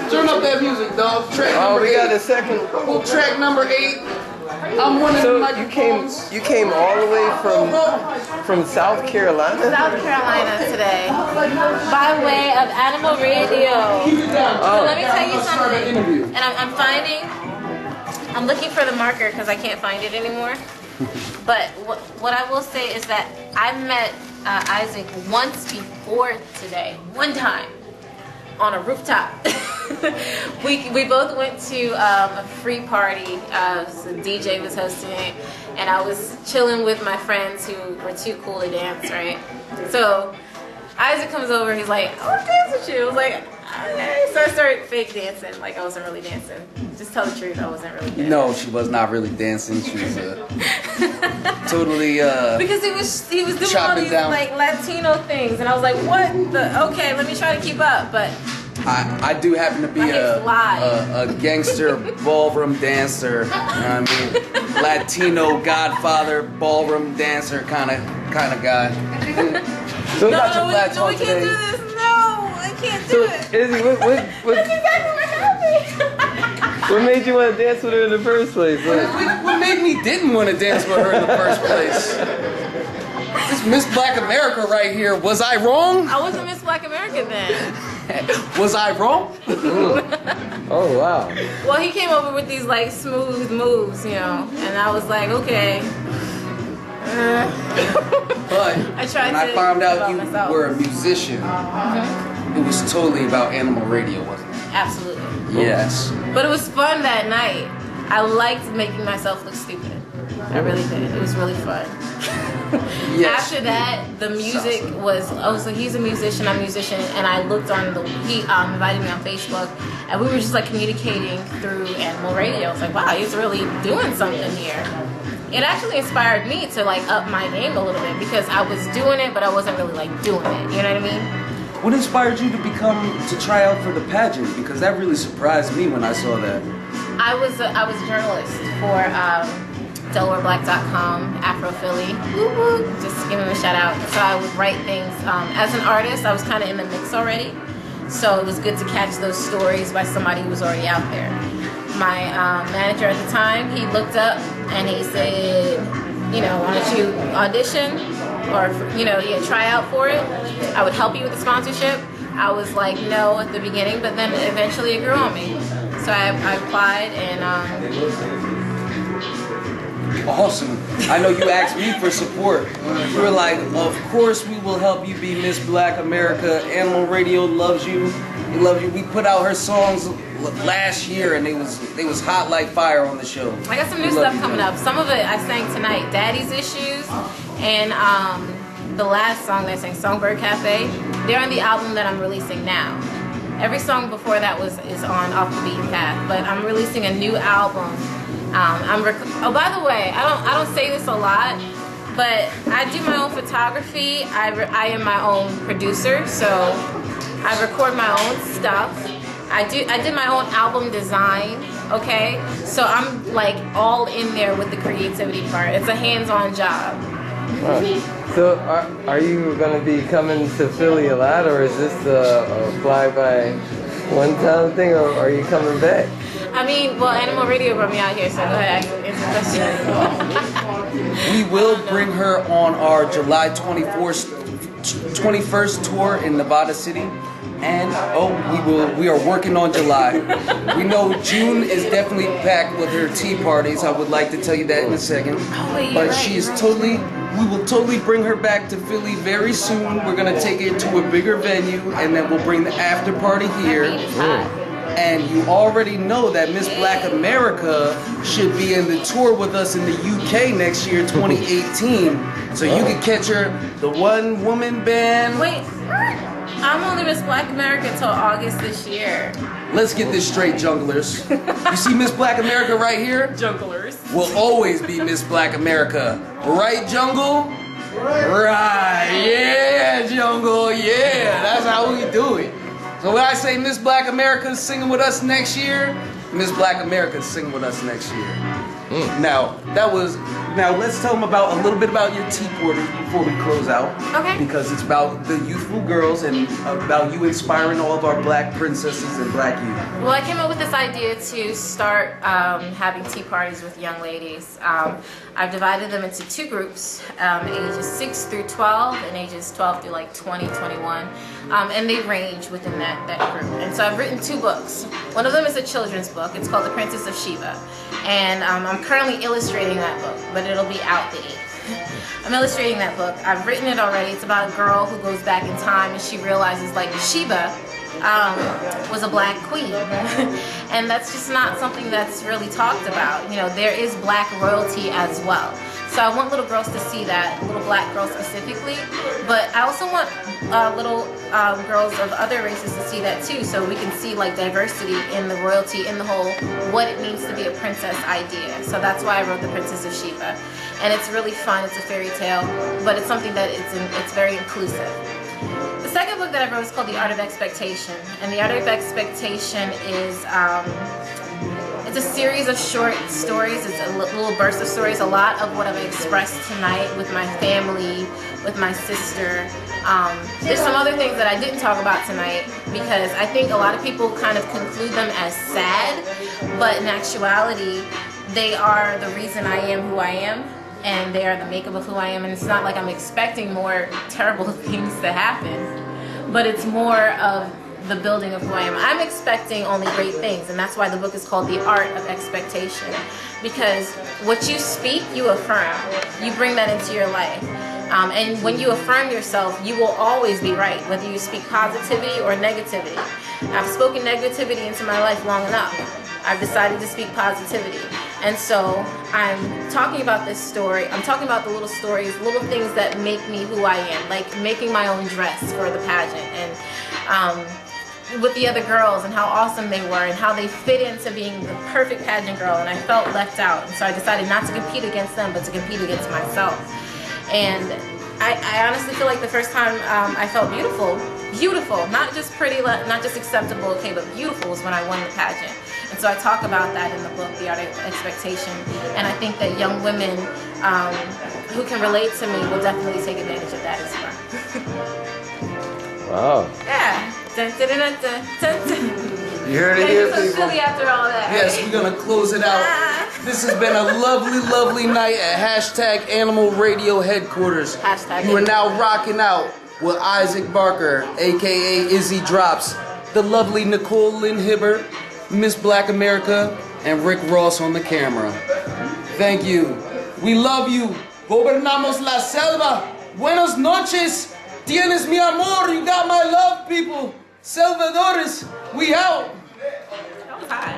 Turn up that music, dog. Track number we 8. got a second. Well, track number 8. I'm one of the microphones. You came all the way from South Carolina? South Carolina today, by way of Animal Radio. So let me tell you something. And I'm looking for the marker because I can't find it anymore. But what I will say is that I met Isaac once before today, one time, on a rooftop. we both went to a free party. So DJ was hosting it, and I was chilling with my friends who were too cool to dance, right? So Isaac comes over, he's like, I want to dance with you. I was like, okay. So I started fake dancing, like I wasn't really dancing. Just tell the truth, I wasn't really dancing. No, she was not really dancing. She was totally because he was doing all these like Latino things, and I was like, what the? Okay, let me try to keep up, but. I do happen to be a gangster ballroom dancer. You know what I mean? Latino Godfather ballroom dancer kind of guy. So no, we can't do this. No, I can't do it. Izzy, That's exactly what happened. what made you want to dance with her in the first place? What made me didn't want to dance with her in the first place? This Miss Black America right here. Was I wrong? I wasn't Miss Black America then. Was I wrong? Oh wow. Well, he came over with these like smooth moves, you know, and I was like, okay. But I tried when I found out you myself. were a musician, it was totally about Animal Radio, wasn't it? Absolutely. Yes. But it was fun that night. I liked making myself look stupid. I really did. It was really fun. Yes. After that, the music was, so he's a musician, I'm a musician, and I looked on he invited me on Facebook, and we were just like communicating through Animal Radio. I was like, wow, he's really doing something here. It actually inspired me to like up my game a little bit because I was doing it, but I wasn't really like doing it. You know what I mean? What inspired you to try out for the pageant? Because that really surprised me when I saw that. I was a journalist for DelawareBlack.com, Afro Philly. Just give him a shout out. So I would write things. As an artist, I was kind of in the mix already. So it was good to catch those stories by somebody who was already out there. My manager at the time, he looked up and he said, you know, why don't you audition or, you know, try out for it. I would help you with the sponsorship. I was like, no at the beginning, but then eventually it grew on me. So I applied and Awesome. I know you asked me for support. You were like, of course we will help you be Miss Black America. Animal Radio loves you. We love you. We put out her songs last year and they was hot like fire on the show. I got some new stuff coming up. Some of it I sang tonight, Daddy's Issues, and the last song that I sang, Songbird Cafe. They're on the album that I'm releasing now. Every song before that is on Off the Beaten Path, but I'm releasing a new album. Oh, by the way, I don't say this a lot, but I do my own photography. I am my own producer, so I record my own stuff. I did my own album design. Okay, so I'm like all in there with the creativity part. It's a hands-on job. So are you going to be coming to Philly a lot, or is this a fly-by one-time thing, or are you coming back? I mean, well, Animal Radio brought me out here, so go ahead, answer the question. We will bring her on our July 21st tour in Nevada City. And we are working on July. We know June is definitely packed with her tea parties. I would like to tell you that in a second. But she is totally, we will totally bring her back to Philly very soon. We're gonna take it to a bigger venue, and then we'll bring the after party here. And you already know that Miss Black America should be in the tour with us in the UK next year, 2018. So you can catch her, the one woman band. Wait, I'm only Miss Black America until August this year. Let's get this straight, junglers. You see Miss Black America right here? Junglers. Will always be Miss Black America. Right, Jungle? Right. Yeah, Jungle. Yeah, that's how we do it. So when I say Miss Black America is singing with us next year, Miss Black America is singing with us next year. Now let's tell them about a little bit about your tea porters before we close out. Okay. Because it's about the youthful girls and about you inspiring all of our black princesses and black youth. Well, I came up with this idea to start having tea parties with young ladies. I've divided them into two groups, ages 6 through 12 and ages 12 through like 20, 21. And they range within that group. And so I've written 2 books. One of them is a children's book. It's called The Princess of Sheba. And I'm currently illustrating that book, but it'll be out the 8th. I'm illustrating that book. I've written it already. It's about a girl who goes back in time and she realizes like Sheba was a black queen. And that's just not something that's really talked about. You know, there is black royalty as well. So I want little girls to see that, little black girls specifically, but I also want little girls of other races to see that too, so we can see like diversity in the royalty, in the whole, what it means to be a princess idea. So that's why I wrote The Princess of Sheba. And it's really fun, it's a fairy tale, but it's something that it's very inclusive. The second book that I wrote is called The Art of Expectation, and The Art of Expectation is it's a series of short stories. It's a little burst of stories. A lot of what I've expressed tonight with my family, with my sister. There's some other things that I didn't talk about tonight because I think a lot of people kind of conclude them as sad, but in actuality, they are the reason I am who I am, and they are the makeup of who I am. And it's not like I'm expecting more terrible things to happen, but it's more of the building of who I am. I'm expecting only great things, and that's why the book is called The Art of Expectation, because what you speak, you affirm. You bring that into your life. And when you affirm yourself, you will always be right, whether you speak positivity or negativity. I've spoken negativity into my life long enough. I've decided to speak positivity. And so I'm talking about this story. I'm talking about the little stories, little things that make me who I am, like making my own dress for the pageant, and with the other girls and how awesome they were and how they fit into being the perfect pageant girl, and I felt left out, and so I decided not to compete against them but to compete against myself. And I honestly feel like the first time I felt beautiful, not just pretty, not just acceptable, okay, but beautiful was when I won the pageant. And so I talk about that in the book, The Art of Expectation, and I think that young women who can relate to me will definitely take advantage of that as well. Wow. Yeah. Dun, dun, dun, dun, dun, dun. You heard it here, people. Silly after all that. Yes, we're gonna close it out. This has been a lovely, lovely night at # Animal Radio headquarters. You are now rocking out with Isaac Barker, aka Izzy Drops, the lovely Nicole Lynn Hibbert, Miss Black America, and Rick Ross on the camera. Thank you. We love you. Gobernamos la selva. Buenas noches. Tienes mi amor. You got my love, people. Salvadores, we out.